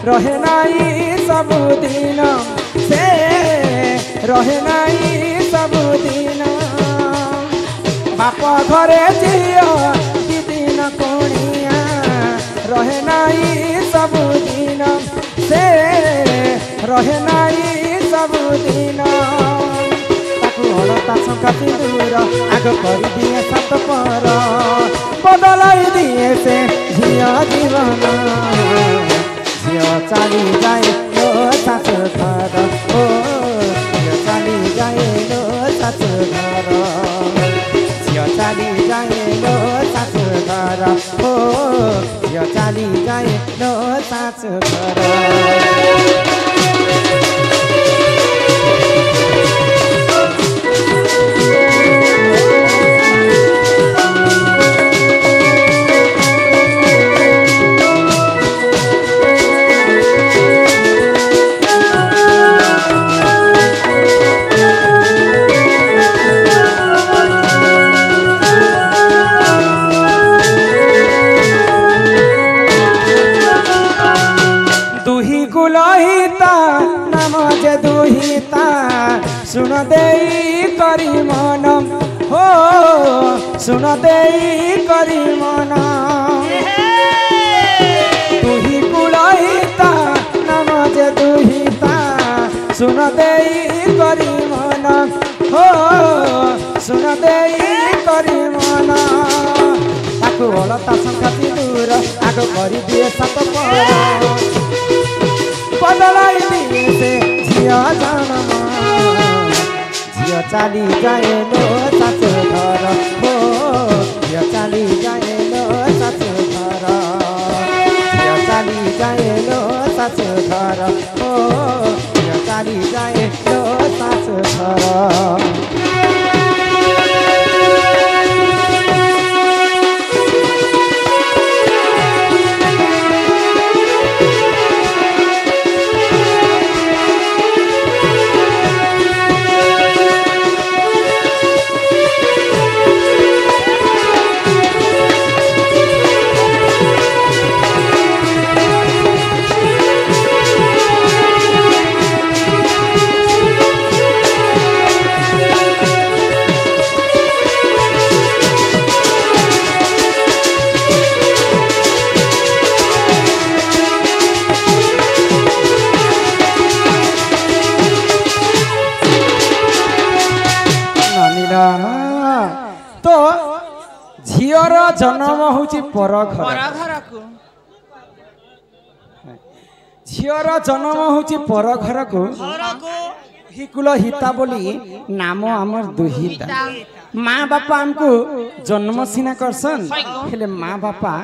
रहे नाई सबुदिन से रहे नाई सबुदिन बाप घरे झियो दिदिन कोणिया रहे नाई सबुदिन से रहे नाई सबुदिन हलता शंका सिंदूर आग कर दिए सात पर बदलाई दिए से झियो जीवन झियो चली जाए लो सासु घर ओ झियो चली जाए लो सासु घर झियो चली जाए लो सासु घर ओ झियो चली जाए लो सासु घर सुन देई करी मन हो सुन देई करी मन तुही कुलहिता नाम जे दुहिता सुन देई करी मन हो सुन देई करी मन ताकू हलता संगति दूर आग कर दिए सात पर बदलाई दिए से झिया जन्म झियो चली जाए लो सासु घर हो झियो चली जाए लो सासु घर झियो चली जाए लो सासु घर हो झियो चली जाए लो सासु घर तो झीर जन्म होची पर घर झीर जन्म होची पर घर को हिकुल हिता बोली नाम आमर दुहिता माँ बापा हमको जन्म सीना करसन हेले माँ बापा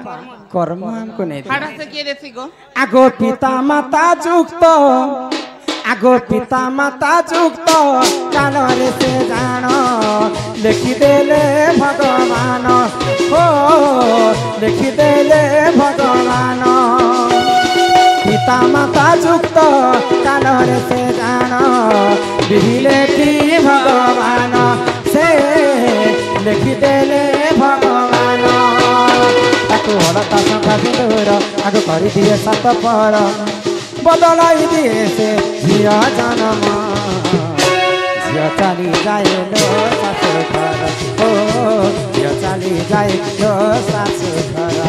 कर्म हमको नहीं आगो पिता माता जुक्त आगो पिता माता जुक्त कालरे से जान लिखिदेले भगवान हो लिखिदेले भगवान पिता माता जुक्त कालरे से जान बिहिले कि भगवान से लिखिदेले भगवान ताकू हलता शंका सिंदूर आगो कर दिए सात पर बदलाई दिए से झिया जन्म झियो चली जाए लो सासु घर हो झियो चली जाए लो सासु घर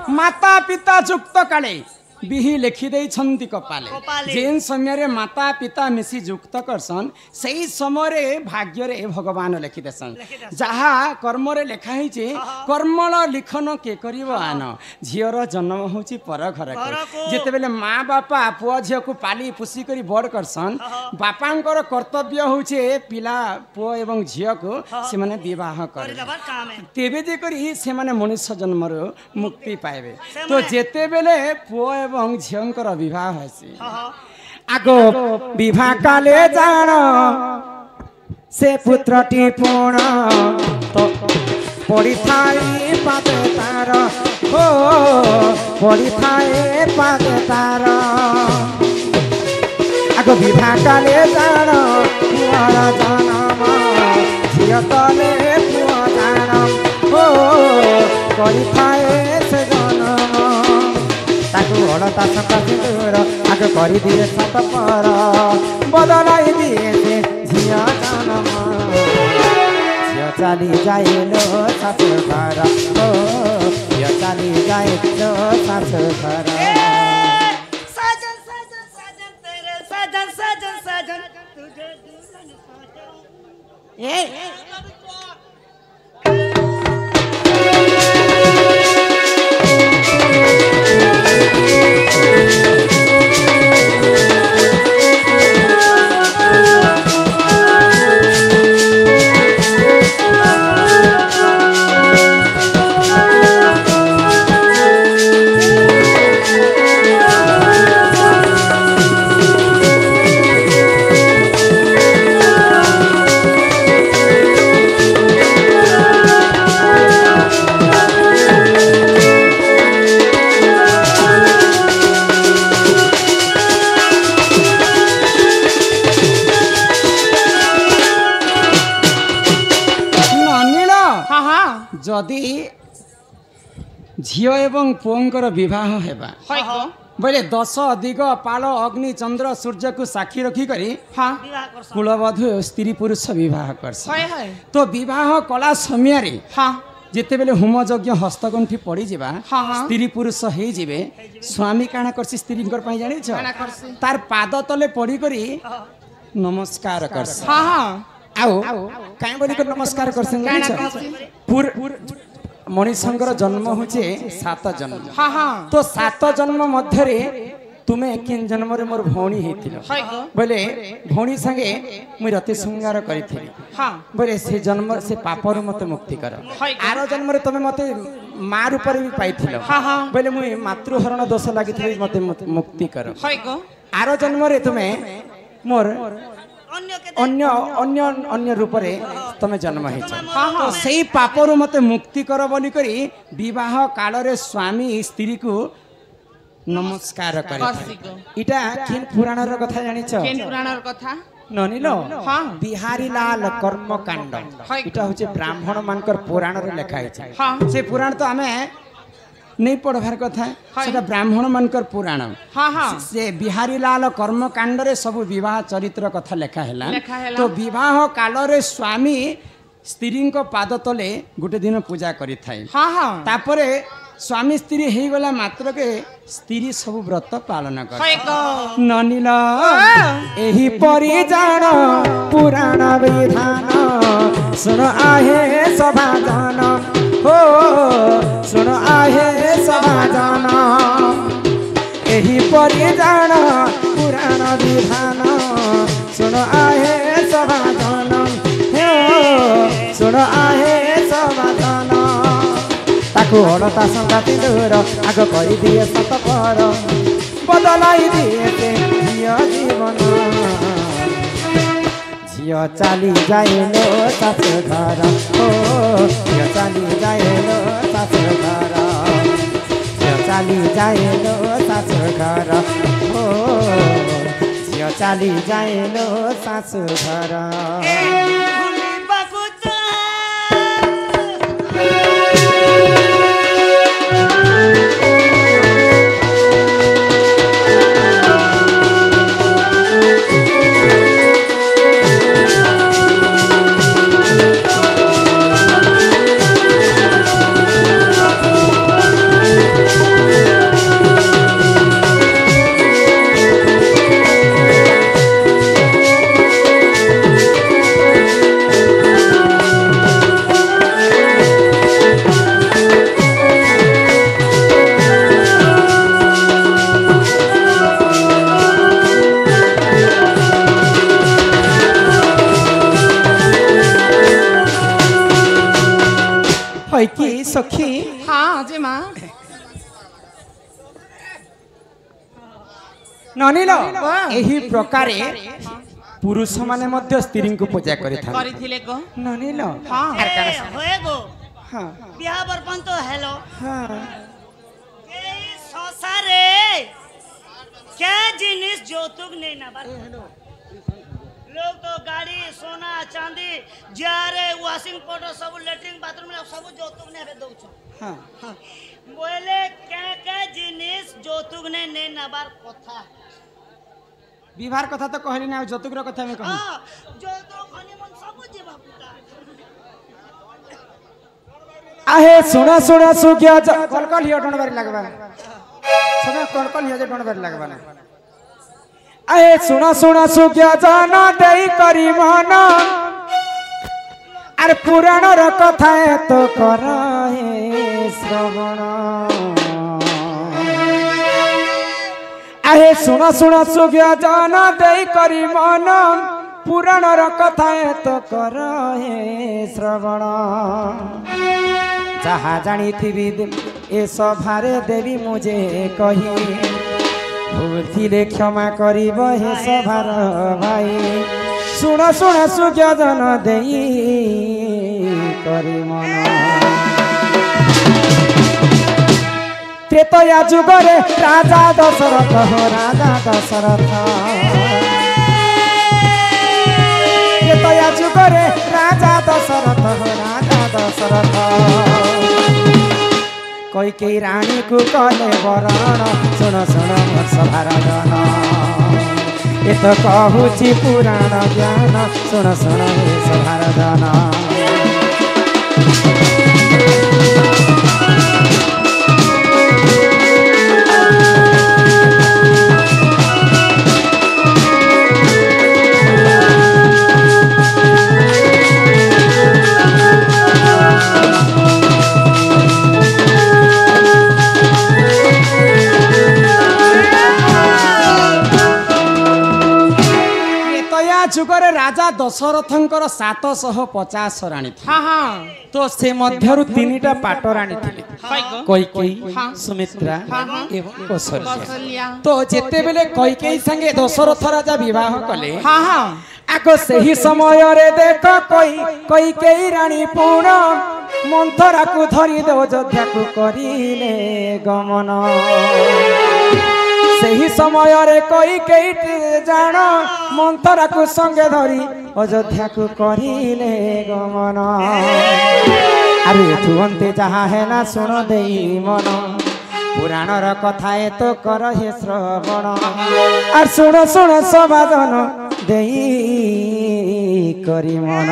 माता पिता जुक्त काले बिही लिखि देइछन्ति कपाले जेन समय रे माता पिता मिसी युक्त करसन सही समय रे भाग्य रे भगवान लिखि देसन जहा कर्म रे लेखा ही जे कर्मल लिखन के करिवो आन झियर जन्म होची पर घर के जेते बेले माँ बापा पुआ झियो को पाली पुसी करी बड़ करसन बापांकर कर्तव्य होचे पिला पुआ एवं झियो को से माने विवाह करे तेबे जे करी से माने मनुष्य जन्म रो मुक्ति पाएबे तो जेते बेले पुआ एवं झियोंकर विवाह होसी आगो विवाह काले जान से पुत्रटी पूर्ण तो पड़ी थाई पाद तार हो पड़ी थाए पाद तार आगो विवाह काले जान पुआर जनम झियो तले पुआ जानम हो पड़ी थाए से जनम ताकू हड़ता सका सिंदूर आग कर दिए सत पर बदलाई दिए से झिया जनम झिया चली जाइलो सासु घर हो झिया चली जाइलो सासु घर साजन साजन साजन तेरे साजन साजन साजन तुझे दुल्हन साजन ए जदि झियो एवं पुओंकर विवाह हेबा बोले 10 दिग पाल अग्नि चंद्र सूर्य को साक्षी रखी करी कुलवधु स्त्री पुरुष विवाह करस तो विवाह कला समय रे जिते बेले होम यज्ञ हस्तगंठी पड़ी जिबा स्त्री पुरुष हे जिबे स्वामी काना करसी स्त्री कर पई जानि छ तार पाद तले पड़ी करी नमस्कार करस आओ काई बोली को नमस्कार करसन जानि छ मनीषंकर जन्म होचे 7 जन्म तो 7 जन्म मध्य रे तुम्हें किन जन्म रे मोर भौणी हेतिलो बोले भौणी संगे मुई रति श्रृंगार करिथिली बोले से जन्म से पापर मते मुक्ति कर आरो जन्म रे तमे मते मां रूप रे भी पाइथिलो बोले मुई मातृहरण दोष लागिथिली मते मुक्ति कर आरो जन्म रे तुम्हें मोर अन्य अन्य अन्य रूप रे तमे जन्म हेछ तो सेही पापरु मते मुक्ति कर बोली करी विवाह काल रे स्वामी स्त्री को नमस्कार करे इटा किन पुराण र कथा जानि छ केन पुराण र कथा ननिलो बिहारी लाल कर्मकांड इटा होचे ब्राह्मण मानकर पुराण रे लिखा है से पुराण तो हमें नहीं पढ़वार कथा सेटा ब्राह्मण मानकर पुराण से बिहारी लाल कर्मकांड रे सब विवाह चरित्र कथा लिखा हैला तो विवाह काल रे स्वामी स्त्री को पाद तले गोटे दिन पूजा करि थाई तापरे स्वामी स्त्री हे गला मात्र के स्त्री सब व्रत पालन कर ननिला एही परि जान पुराण विधान सुन आहे सभा जान हो सुन आहे सभा जान एही परि जान पुराण विधान सुन आहे सभा जान हो सुन आहे सभा जान ताकू हड़ता संगाती दूर आग कर दिए सत पर बदलाई दिए से झियो जीवन झियो चली जाइलो सासु घर हो झियो चली जाइलो सासु घर झियो चली जाइलो सासु घर हो झियो चली जाइलो सासु घर सखी हाँ जे माँ ननिल एही प्रकारे पुरुष माने मध्य स्त्री को पूजा करिथान କରିଥିଲେ କ ननिल हाँ होए गो हां बिहा बरपन तो हेलो हां ए संसारे क्या जिनिस যৌতুক नहीं ना बात लोग तो गाड़ी सोना चांदी जारे वॉशिंग पाउडर सब लेटरिन बाथरूम में सब যৌতুক ने रे दउछ हां बोले क्या जिनिस যৌতুক ने ना बार कथा विवाह कथा तो कहली ना जतुक कथा में कहू हां যৌতুক हनीमून सब जे बापुटा आहे सुना सुना सुग्या कलकल हियो डोंड बारी लागबा सुना कलकल हियो डोंड बारी लागबा ना आहे सुना सुना सुग्या जाना देई करी मन अरे पुराण र कथा तो कर हे श्रवण आहे सुना सुना सुग्या जाना देई करी मन पुराण र कथा तो कर हे श्रवण जहाँ जानी थी ए सभारे देवी मुझे कही भूल थी क्षमा करिब हे सभार भाई सुन सुन सुज्ञ जन देई करी मन त्रेतया जुगरे राजा दशरथ हो राजा दशरथ त्रेतया जुगरे राजा दशरथ हो राजा दशरथ कोई के रानी को कले वरण सुन सुन मोर सभार जन ए तो कहूची पुराण ज्ञान सुन सुन हे सभार जन जुगरे राजा दशरथंकर 750 राणी थी हाँ हाँ तो से मध्यरु तीनटा पाट राणी थिले कैकेयी सुमित्रा एवं कौशल्या तो जेते बेले कैकेयी संगे दशरथ राजा विवाह कले हाँ हाँ आको सही समय रे देख कैकेयी रानी पूर्ण मंथरा को धरी दे अयोध्या को करिले गमन सही समय रे कैकेयी जान मंथरा को संगे धरी अयोध्या को करिले गमन अरे तुअंते जहाँ है ना सुन देई मन पुराण र कथा ए तो कर हे श्रवण आर सुन सुन सबादन देई करी मन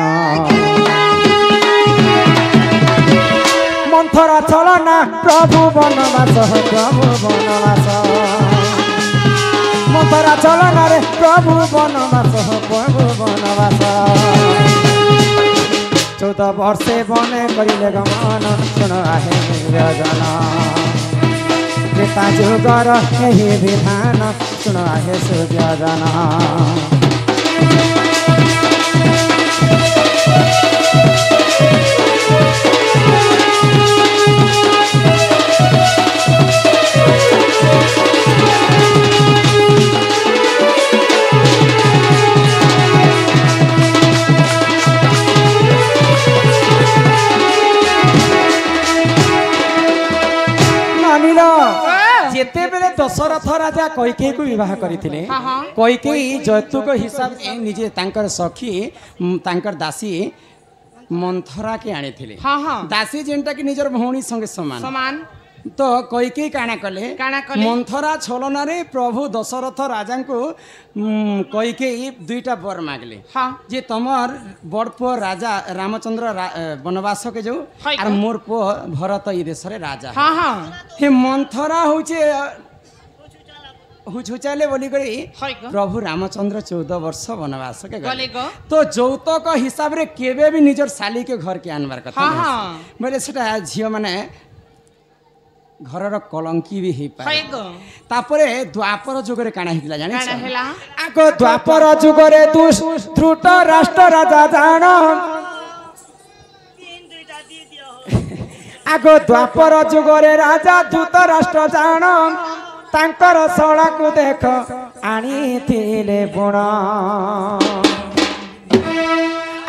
मंथरा चलना प्रभु बनवास प्रभु बनवास मंथरा चलना रे प्रभु बनवास प्रभु बनवास 14 वर्षे बने करिले गमन सुन आहे निरजन त्रेता जुगर यही विधान सुन आहे सुजन जेते बेले दशरथ राजा कैकेयी को विवाह करथिले कैकेयी जौतुक हिसाब से निजे तांकर सखी तांकर दासी मंथरा के आनी थिले दासी जेनटा कि निजर भौणी संगे समान समान तो कैकेयी काना कले मंथरा छलना रे प्रभु दशरथ राजा को कैकेयी दुईटा वर मागले जे तमर बड़ पुओ राजा रामचंद्र वनवास के जो और मोर पुओ भरत ई देश रे राजा हे मंथरा होचे हुचुचाले बोली करी प्रभु रामचंद्र 14 वर्ष वनवास के गले तो जौतक हिसाब रे केबे भी निजर साली के घर के आनबार कथा बोले सेटा झियो माने घरर कलंकी भी हे पाए तापरे द्वापर जुगरे काना हिला जानि आको द्वापर जुगरे ध्रुत राष्ट्र राजा जान आग द्वापर जुगरे राजा धृतराष्ट्र जान तांकर शला को देख आनी थिले बुण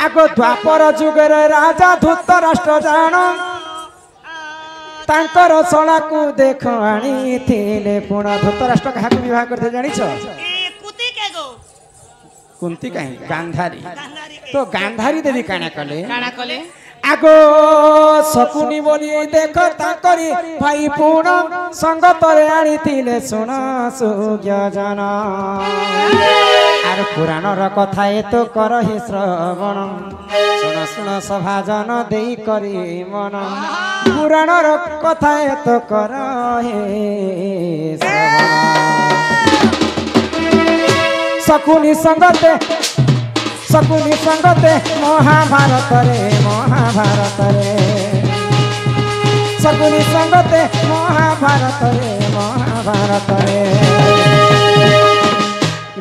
आग द्वापर जुगरे राजा धृतराष्ट्र जान तांकर शला को देख आनी थिले पुण धृतराष्ट्र क्या विवाह करते जानिछ कुंती कहीं गांधारी तो गांधारी देवी काना कले आगो शकुनी बोली देख ताकरी भाई पुण संगतरे आनी थिले सुन सुज्ञजन आर पुराण र कथा ए तो कर हे श्रवण सुन सुन सभाजन देई करी मन पुराण र कथा ए तो कर हे श्रवण शकुनी संगते महाभारत रे शकुनी संगते महाभारत रे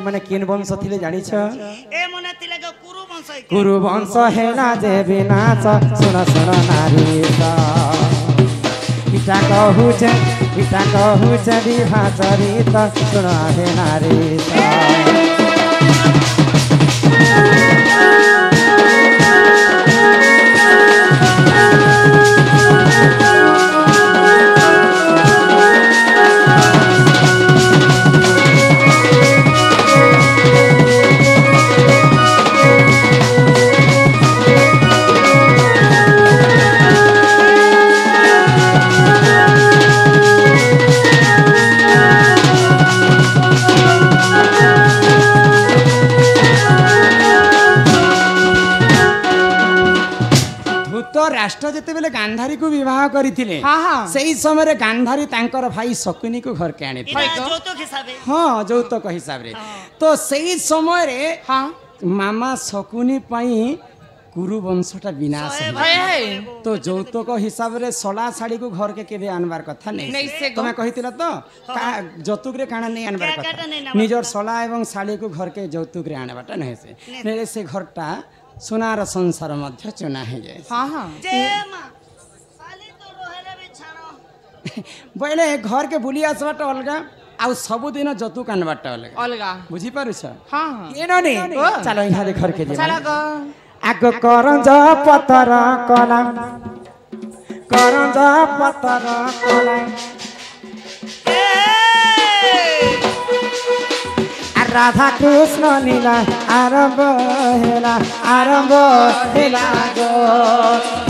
माने किन वंश थिले जानिछ ए मने थिले कुरु वंश हेला जे विनाश सुन सुन नारी इटा कहूछ विभा चरित सुन हे नारी राष्ट्र जेते बेले गांधारी को विवाह करथिले सेही समय गांधारी तांकर भाई शकुनी को घर के आनी जौतुक हिसाबे हाँ जौतुक हिसाब रे तो सेही समय रे मामा शकुनी पई कुरु वंशटा विनाश तो जौतुक हिसाब रे सला साड़ी को घर के केबे आनबार कथा नहीं तमे कहितिला तो जौतुक रे काना नहीं आनबार कथा निजर सला एवं साड़ी को घर के जौतुक रे आनबाटा नहीं से से घरटा सोनार संसार मध्य चुना है बोले घर के बुली आसबाट अलगा आउ सब दिन जतु कानबाट अलगा बुझी पारुछ चलो यहाँ घर के आग करंज पतर कला राधा कृष्ण लीला आरंभ हेला गो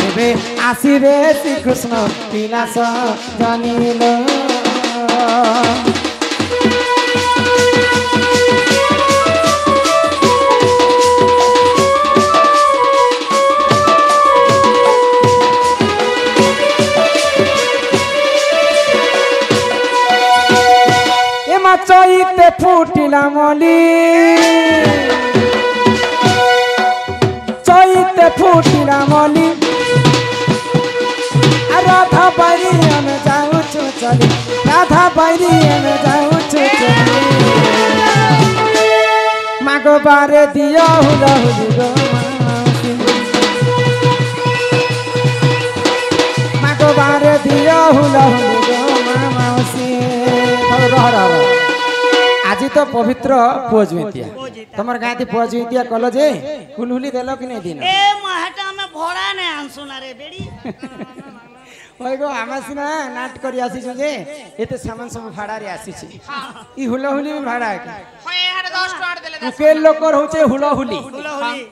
एबे आसिबे श्री कृष्ण लीला जनिलो चैते फुटिला मली राधा बारी में जाऊँ चली मागो बारे दिया हुला हुली गो मागो बारे दिया हुला हुली गो माउसी आज तो पवित्र पुआ जुइतिया तमर गाती पुआ जुइतिया कल जे कुलहुली देलो कि नहीं दिन ए महटा में भोड़ा ने आंसुना रे बेड़ी ओइ गो आमा सिना नाट करी आसी छु जे एते सामान सब भाड़ा रे आसी छि ई हुलहुली में भाड़ा के होय हारे 10 टका देले उकेल लोकर होचे हुलहुली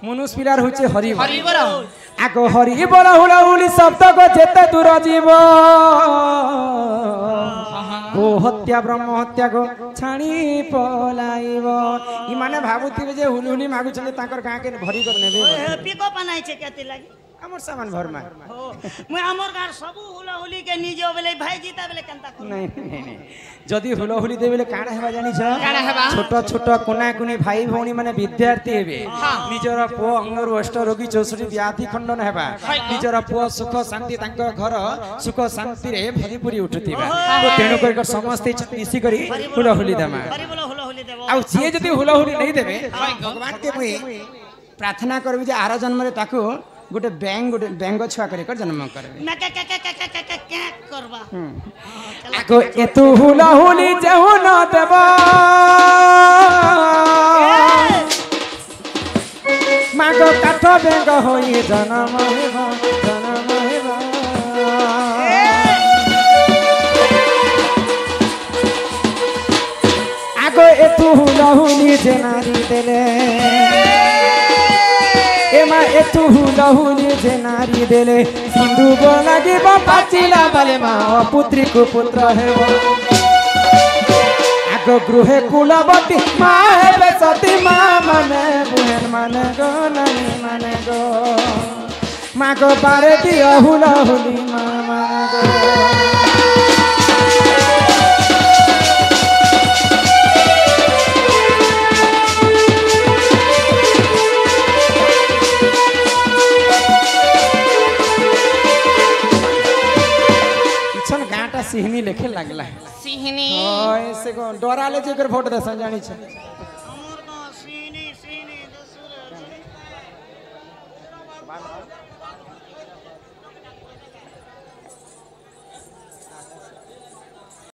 मनुष्य पिलार होचे हरिबर आगो हरिबर हुलहुली शब्द को जेते दूर जीव गो हत्या ब्रह्म हत्या को छाणी पलाइब ई माने भाबुथिबे जे हुलहुली मागु छले ताकर गां के भरी कर नेबे पिको बनाई छे केते लागि हमर सामान भरमा मैं हमर गार सबु हुलहुली के निजे बेले भाई जीता बेले कंता कर नहीं जदी हुलहुली दे बेले काना हेबा जानि छ छोट छोट कोना कोनी भाई भौणी माने विद्यार्थी हेबे निजर पो अंगरु अष्ट रोगी 64 व्याधि खंडन हेबा निजर पो सुख शांति तांक घर सुख शांति रे भरी पूरी उठतिबा तो तेनु कर समस्त मिसी करी हुलहुली देमा आ जे जदी हुलहुली नहीं देबे भगवान के मुई प्रार्थना करबी जे आर जन्म रे ताकू गोटे बैंग छुआ कर जन्म करबे मैं क्या करबा आगो एतु हुला हुली जेहु न देबा मागो काठ बेंग होई जन्म हेबा आगो एतु हुला हुली जे नारी देले एमा एतु हुला हुली जे नारी देले सिंधु बोलागी पाचिला बाले मा पुत्री को पुत्र हेबो आगो गृहे कुलवती मा हेबे सती मा माने बुहेन माने गो नानी माने गो मागो बारे दिया हुला हुली मा माने गो सिहनी लेखे लगला सिहनी ऐसे को डराले जेकर वोट दसन जानी छ